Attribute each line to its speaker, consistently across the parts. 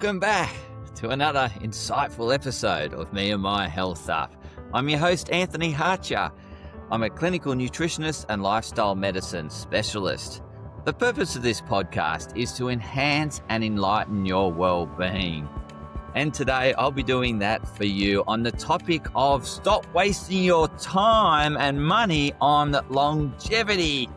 Speaker 1: Welcome back to another insightful episode of Me&My Health Up. I'm your host, Anthony Hartcher. I'm a clinical nutritionist and lifestyle medicine specialist. The purpose of this podcast is to enhance and enlighten your well-being. And today I'll be doing that for you on the topic of stop wasting your time and money on longevity.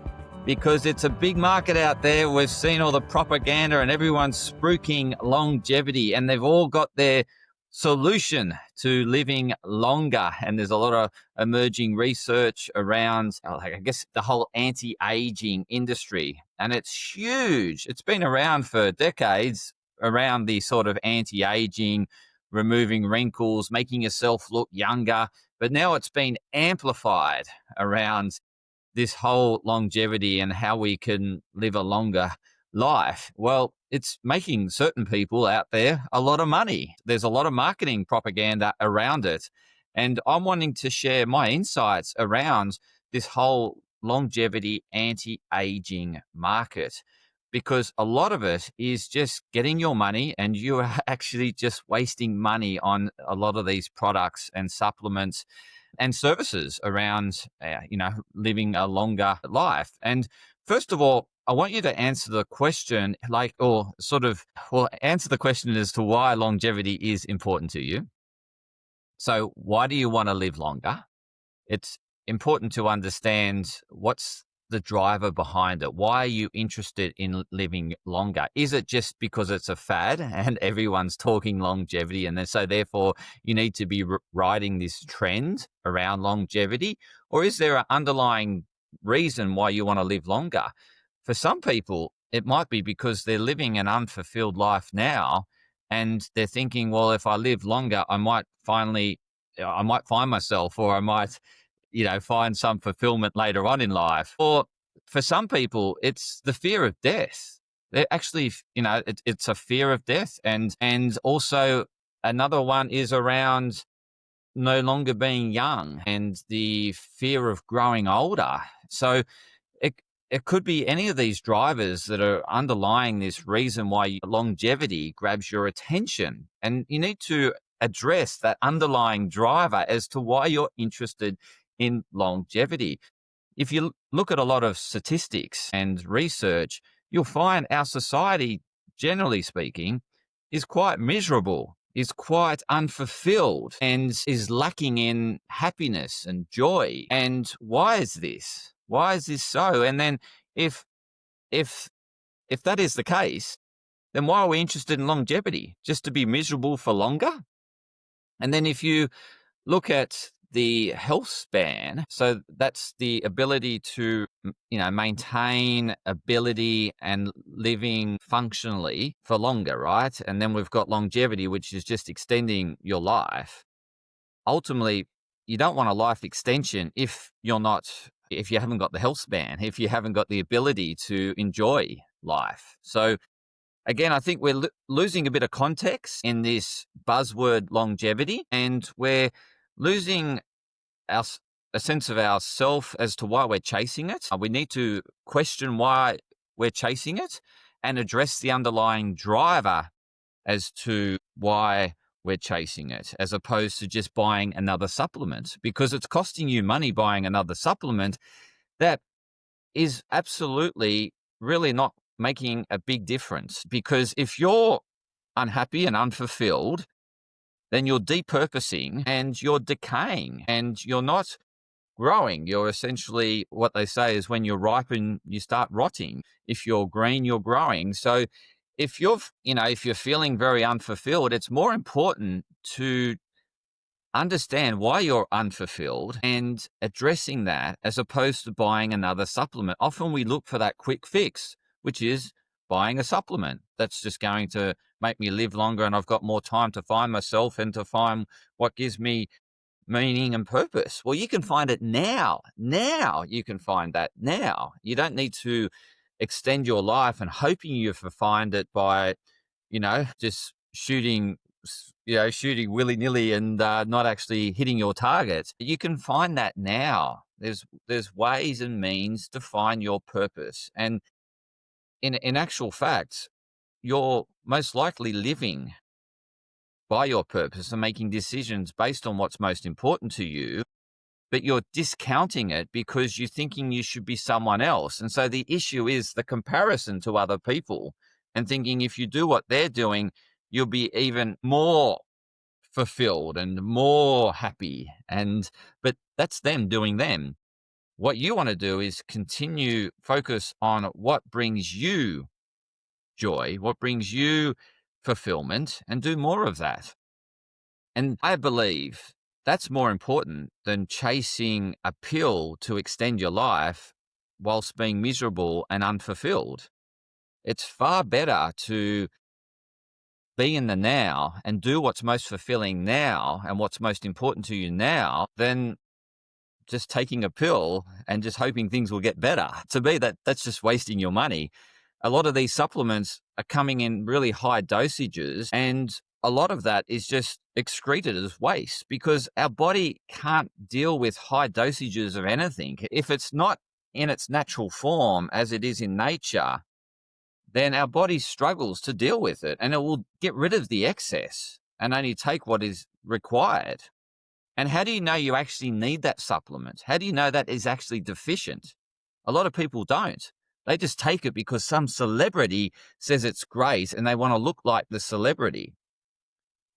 Speaker 1: Because it's a big market out there. We've seen all the propaganda and everyone's spruiking longevity, and they've all got their solution to living longer. And there's a lot of emerging research around, I guess, the whole anti-aging industry. And it's huge. It's been around for decades, around the sort of anti-aging, removing wrinkles, making yourself look younger. But now it's been amplified around this whole longevity and how we can live a longer life. Well, it's making certain people out there a lot of money. There's a lot of marketing propaganda around it. And I'm wanting to share my insights around this whole longevity anti-aging market, because a lot of it is just getting your money, and you are actually just wasting money on a lot of these products and supplements and services around, living a longer life. And first of all, I want you to answer the question, answer the question as to why longevity is important to you. So why do you want to live longer? It's important to understand what's the driver behind it. Why are you interested in living longer? Is it just because it's a fad and everyone's talking longevity, and then so therefore you need to be riding this trend around longevity? Or is there an underlying reason why you want to live longer? For some people, it might be because they're living an unfulfilled life now, and they're thinking, well, if I live longer, I might find myself, or I might find some fulfillment later on in life. Or for some people, it's the fear of death. They're actually, it's a fear of death. And also another one is around no longer being young and the fear of growing older. So it could be any of these drivers that are underlying this reason why longevity grabs your attention. And you need to address that underlying driver as to why you're interested in longevity. If you look at a lot of statistics and research, you'll find our society, generally speaking, is quite miserable, is quite unfulfilled, and is lacking in happiness and joy. And why is this? Why is this so? And then if that is the case, then why are we interested in longevity? Just to be miserable for longer? And then if you look at the health span, so that's the ability to, maintain ability and living functionally for longer, right? And then we've got longevity, which is just extending your life. Ultimately, you don't want a life extension if you haven't got the health span, if you haven't got the ability to enjoy life. So again, I think we're losing a bit of context in this buzzword longevity, and we're losing a sense of ourself as to why we're chasing it. We need to question why we're chasing it and address the underlying driver as to why we're chasing it, as opposed to just buying another supplement, because it's costing you money buying another supplement that is absolutely really not making a big difference. Because if you're unhappy and unfulfilled, then you're depurposing and you're decaying and you're not growing. You're essentially, what they say is when you ripen, you start rotting. If you're green, you're growing. So if you're feeling very unfulfilled, it's more important to understand why you're unfulfilled and addressing that, as opposed to buying another supplement. Often we look for that quick fix, which is buying a supplement that's just going to make me live longer, and I've got more time to find myself and to find what gives me meaning and purpose. Well, you can find it now. You can find that now. You don't need to extend your life and hoping you find it by, just shooting willy-nilly and not actually hitting your targets. You can find that now. There's ways and means to find your purpose. And in actual fact, you're most likely living by your purpose and making decisions based on what's most important to you, but you're discounting it because you're thinking you should be someone else. And so the issue is the comparison to other people and thinking if you do what they're doing, you'll be even more fulfilled and more happy. But that's them doing them. What you want to do is continue focus on what brings you joy, what brings you fulfillment, and do more of that. And I believe that's more important than chasing a pill to extend your life whilst being miserable and unfulfilled. It's far better to be in the now and do what's most fulfilling now and what's most important to you now than just taking a pill and just hoping things will get better. To me, that's just wasting your money. A lot of these supplements are coming in really high dosages, and a lot of that is just excreted as waste because our body can't deal with high dosages of anything. If it's not in its natural form as it is in nature, then our body struggles to deal with it and it will get rid of the excess and only take what is required. And how do you know you actually need that supplement? How do you know that is actually deficient? A lot of people don't. They just take it because some celebrity says it's great and they want to look like the celebrity.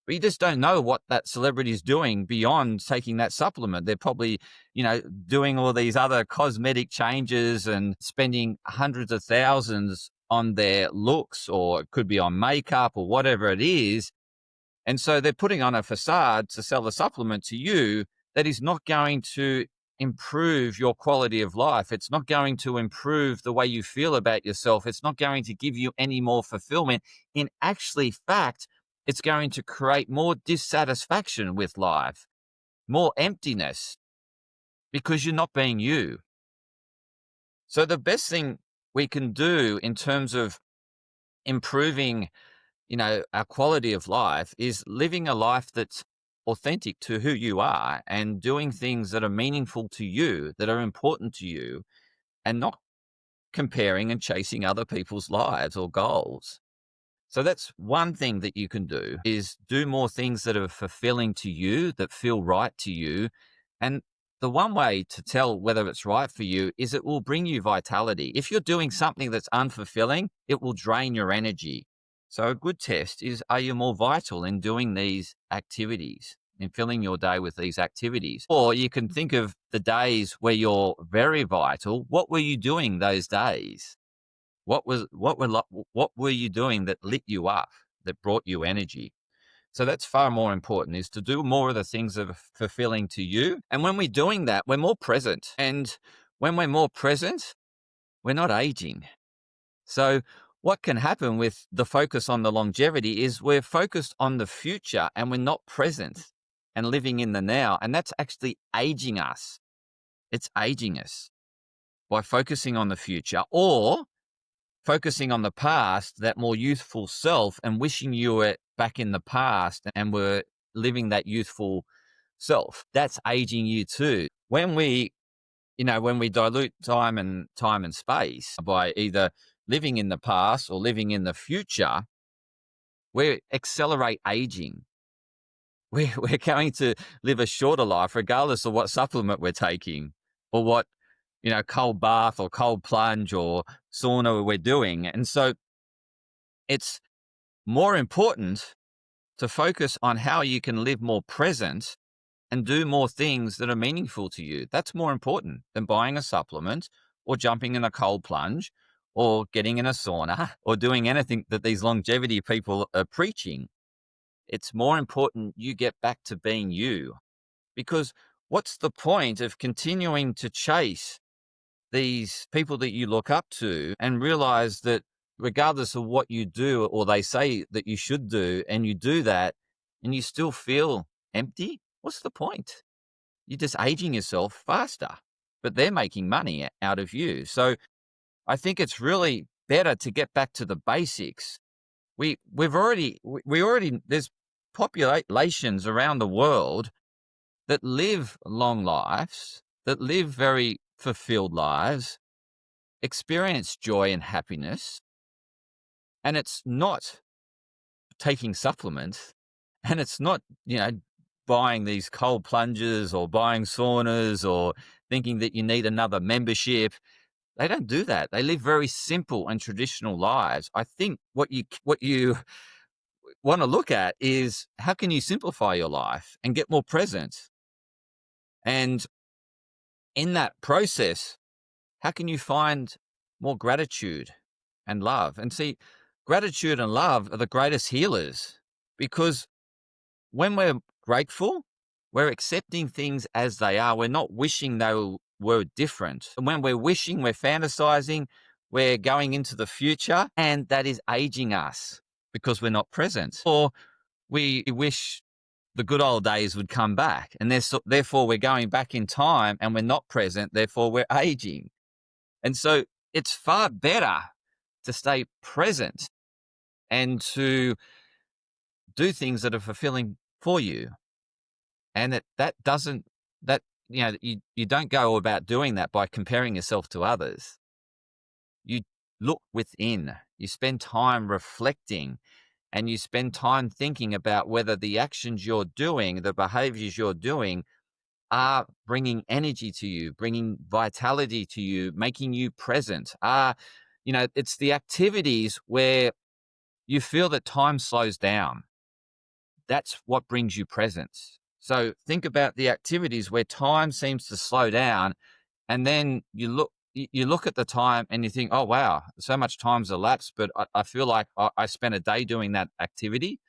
Speaker 1: But you just don't know what that celebrity is doing beyond taking that supplement. They're probably, doing all these other cosmetic changes and spending hundreds of thousands on their looks, or it could be on makeup or whatever it is. And so they're putting on a facade to sell a supplement to you that is not going to improve your quality of life. It's not going to improve the way you feel about yourself. It's not going to give you any more fulfillment. In actually fact, it's going to create more dissatisfaction with life, more emptiness, because you're not being you. So the best thing we can do in terms of improving our quality of life is living a life that's authentic to who you are and doing things that are meaningful to you, that are important to you, and not comparing and chasing other people's lives or goals. So that's one thing that you can do, is do more things that are fulfilling to you, that feel right to you. And the one way to tell whether it's right for you is it will bring you vitality. If you're doing something that's unfulfilling, it will drain your energy. So a good test is, are you more vital in doing these activities, in filling your day with these activities? Or you can think of the days where you're very vital. What were you doing those days? What were you doing that lit you up, that brought you energy? So that's far more important, is to do more of the things that are fulfilling to you. And when we're doing that, we're more present. And when we're more present, we're not aging. So what can happen with the focus on the longevity is we're focused on the future and we're not present and living in the now. And that's actually aging us. It's aging us by focusing on the future, or focusing on the past, that more youthful self, and wishing you were back in the past and were living that youthful self. That's aging you too. When we dilute time and space by either living in the past or living in the future, we accelerate aging. We're going to live a shorter life regardless of what supplement we're taking or what cold bath or cold plunge or sauna we're doing. And so it's more important to focus on how you can live more present and do more things that are meaningful to you. That's more important than buying a supplement or jumping in a cold plunge or getting in a sauna or doing anything that these longevity people are preaching. It's more important you get back to being you, because what's the point of continuing to chase these people that you look up to and realize that regardless of what you do or they say that you should do, and you do that and you still feel empty? What's the point? You're just aging yourself faster, but they're making money out of you. So I think it's really better to get back to the basics. We already there's populations around the world that live long lives, that live very fulfilled lives, experience joy and happiness, And it's not taking supplements, and it's not, buying these cold plunges or buying saunas or thinking that you need another membership. They don't do that. They live very simple and traditional lives. I think what you want to look at is, how can you simplify your life and get more present? And in that process, how can you find more gratitude and love? And see, gratitude and love are the greatest healers, because when we're grateful, we're accepting things as they are. We're not wishing they were different. And when we're wishing, we're fantasizing, we're going into the future, and that is aging us because we're not present. Or we wish the good old days would come back, and therefore we're going back in time and we're not present, therefore we're aging. And so it's far better to stay present and to do things that are fulfilling for you. And that doesn't, that, you don't go about doing that by comparing yourself to others. You look within, you spend time reflecting, and you spend time thinking about whether the actions you're doing, the behaviors you're doing, are bringing energy to you, bringing vitality to you, making you present. It's the activities where you feel that time slows down. That's what brings you presence. So think about the activities where time seems to slow down, and then you look at the time and you think, oh, wow, so much time's elapsed, but I feel like I spent a day doing that activity.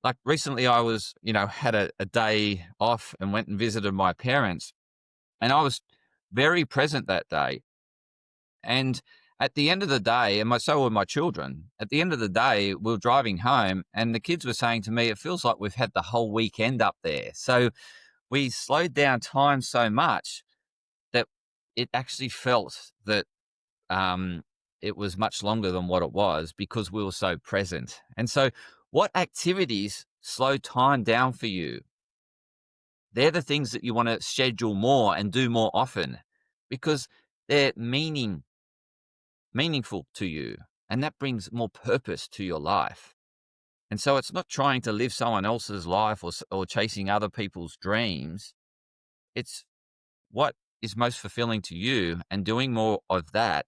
Speaker 1: Like recently I was, had a day off and went and visited my parents, and I was very present that day. And at the end of the day, so were my children, at the end of the day, we were driving home and the kids were saying to me, it feels like we've had the whole weekend up there. So we slowed down time so much that it actually felt that it was much longer than what it was, because we were so present. And so what activities slow time down for you? They're the things that you want to schedule more and do more often, because they're meaningful to you, and that brings more purpose to your life. And so it's not trying to live someone else's life or chasing other people's dreams. It's what is most fulfilling to you, and doing more of that,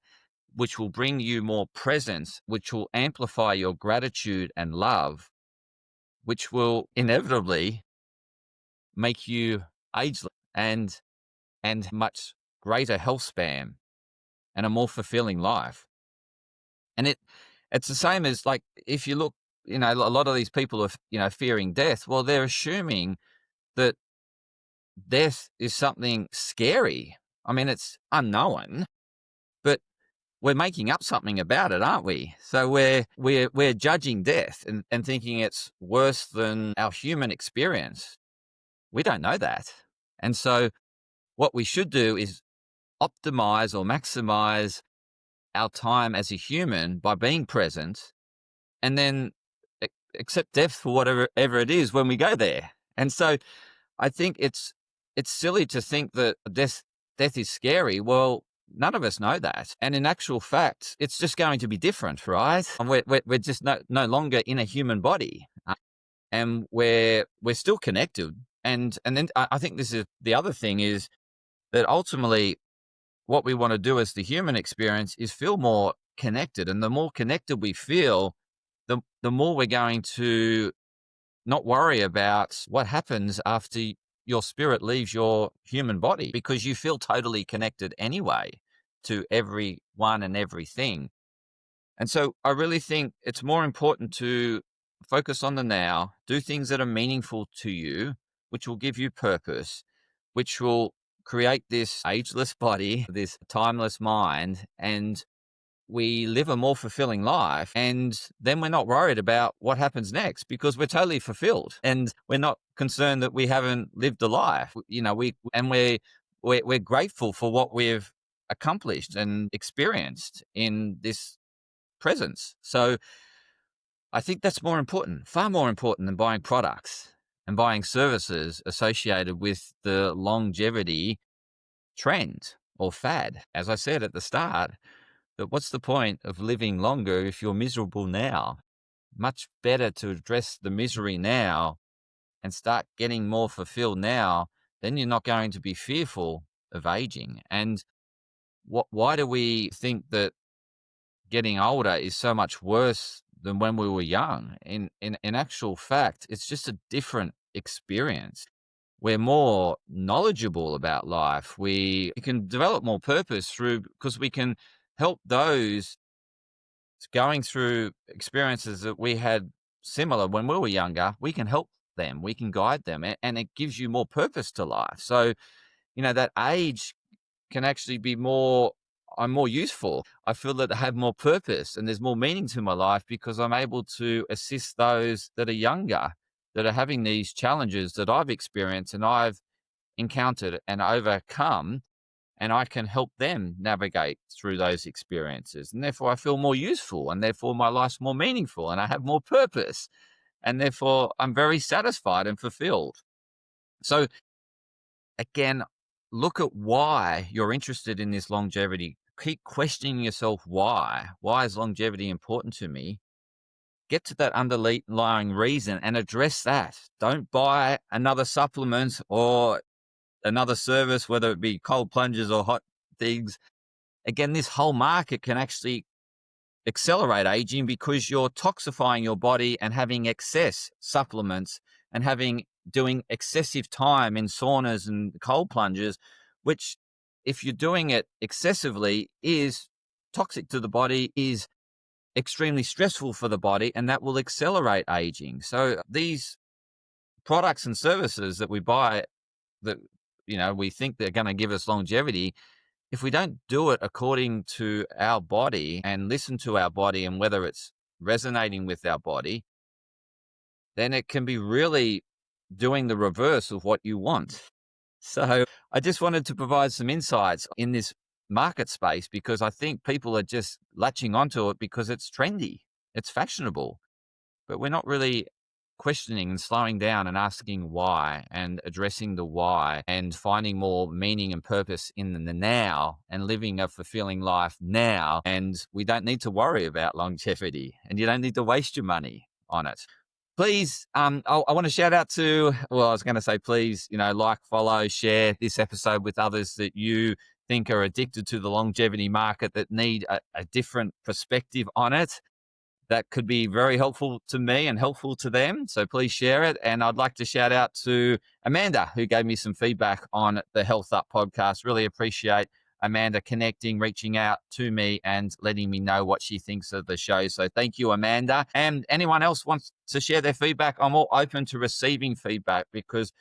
Speaker 1: which will bring you more presence, which will amplify your gratitude and love, which will inevitably make you ageless and much greater health span and a more fulfilling life. And it's the same as, like, if you look, a lot of these people are, fearing death. Well, they're assuming that death is something scary. I mean, it's unknown, but we're making up something about it, aren't we? So we're judging death and thinking it's worse than our human experience. We don't know that. And so what we should do is optimize or maximize our time as a human by being present, and then accept death for whatever it is when we go there. And so I think it's silly to think that death is scary. Well, none of us know that. And in actual fact, it's just going to be different, right? And we're just no longer in a human body, and we're still connected. And then I think this is the other thing, is that ultimately what we want to do as the human experience is feel more connected. And the more connected we feel, the more we're going to not worry about what happens after your spirit leaves your human body, because you feel totally connected anyway to everyone and everything. And so I really think it's more important to focus on the now, do things that are meaningful to you, which will give you purpose, which will create this ageless body, this timeless mind, and we live a more fulfilling life. And then we're not worried about what happens next, because we're totally fulfilled and we're not concerned that we haven't lived a life. We're grateful for what we've accomplished and experienced in this presence. So I think that's more important, far more important than buying products and buying services associated with the longevity trend or fad. As I said at the start, But what's the point of living longer if you're miserable now? Much better to address the misery now and start getting more fulfilled now. Then you're not going to be fearful of aging. And why do we think that getting older is so much worse than when we were young? In actual fact, it's just a different experience. We're more knowledgeable about life. We can develop more purpose through because we can help those going through experiences that we had similar when we were younger. We can help them, we can guide them, and it gives you more purpose to life. So, that age can actually be I'm more useful. I feel that I have more purpose and there's more meaning to my life because I'm able to assist those that are younger, that are having these challenges that I've experienced and I've encountered and overcome, and I can help them navigate through those experiences. And therefore I feel more useful, and therefore my life's more meaningful and I have more purpose, and therefore I'm very satisfied and fulfilled. So again, look at why you're interested in this longevity. Keep questioning yourself why. Why is longevity important to me? Get to that underlying reason and address that. Don't buy another supplement or another service, whether it be cold plunges or hot things. Again, this whole market can actually accelerate aging because you're toxifying your body and having excess supplements and doing excessive time in saunas and cold plunges, which if you're doing it excessively is toxic to the body, is extremely stressful for the body, and that will accelerate aging. So these products and services that we buy that we think they're going to give us longevity, if we don't do it according to our body and listen to our body and whether it's resonating with our body, then it can be really doing the reverse of what you want. So I just wanted to provide some insights in this market space because I think people are just latching onto it because it's trendy, it's fashionable, but we're not really questioning and slowing down and asking why and addressing the why and finding more meaning and purpose in the now and living a fulfilling life now. And we don't need to worry about longevity, and you don't need to waste your money on it. Please, I want to shout out to, I was going to say, please, like, follow, share this episode with others that you think are addicted to the longevity market, that need a different perspective on it. That could be very helpful to me and helpful to them. So please share it. And I'd like to shout out to Amanda, who gave me some feedback on the Health Up podcast. Really appreciate Amanda connecting, reaching out to me and letting me know what she thinks of the show. So thank you, Amanda. And anyone else wants to share their feedback, I'm all open to receiving feedback because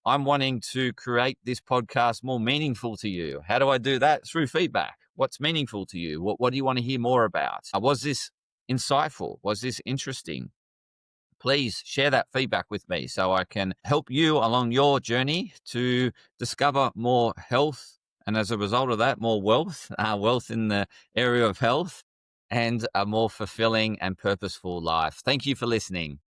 Speaker 1: I'm wanting to create this podcast more meaningful to you. How do I do that? Through feedback. What's meaningful to you? What do you want to hear more about? Was this insightful? Was this interesting? Please share that feedback with me so I can help you along your journey to discover more health, and as a result of that, more wealth in the area of health, and a more fulfilling and purposeful life. Thank you for listening.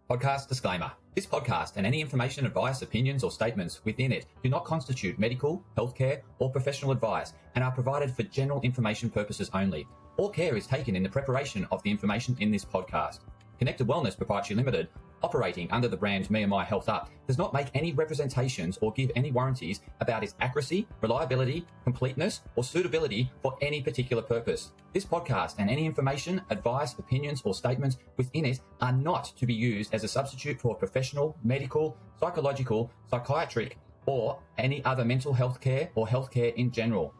Speaker 2: Podcast disclaimer. This podcast and any information, advice, opinions or statements within it do not constitute medical, healthcare or professional advice and are provided for general information purposes only. All care is taken in the preparation of the information in this podcast. Connected Wellness Proprietary Limited, operating under the brand Me&My Health Up, does not make any representations or give any warranties about its accuracy, reliability, completeness, or suitability for any particular purpose. This podcast and any information, advice, opinions, or statements within it are not to be used as a substitute for professional, medical, psychological, psychiatric, or any other mental health care or healthcare in general.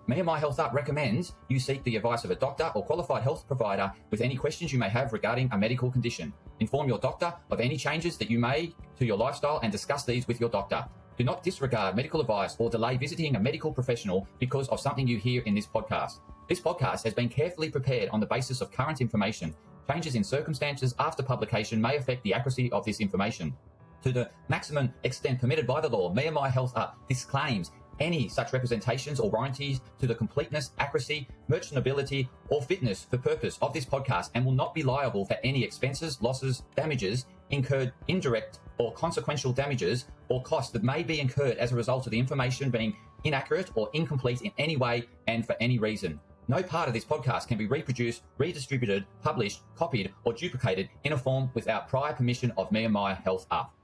Speaker 2: Me&My Health Up recommends you seek the advice of a doctor or qualified health provider with any questions you may have regarding a medical condition. Inform your doctor of any changes that you may to your lifestyle and discuss these with your doctor. Do not disregard medical advice or delay visiting a medical professional because of something you hear in this podcast. This podcast has been carefully prepared on the basis of current information. Changes in circumstances after publication may affect the accuracy of this information. To the maximum extent permitted by the law, Me&My Health Up disclaims any such representations or warranties to the completeness, accuracy, merchantability, or fitness for purpose of this podcast and will not be liable for any expenses, losses, damages incurred indirect or consequential damages or costs that may be incurred as a result of the information being inaccurate or incomplete in any way and for any reason. No part of this podcast can be reproduced, redistributed, published, copied, or duplicated in a form without prior permission of Me&My Health Up.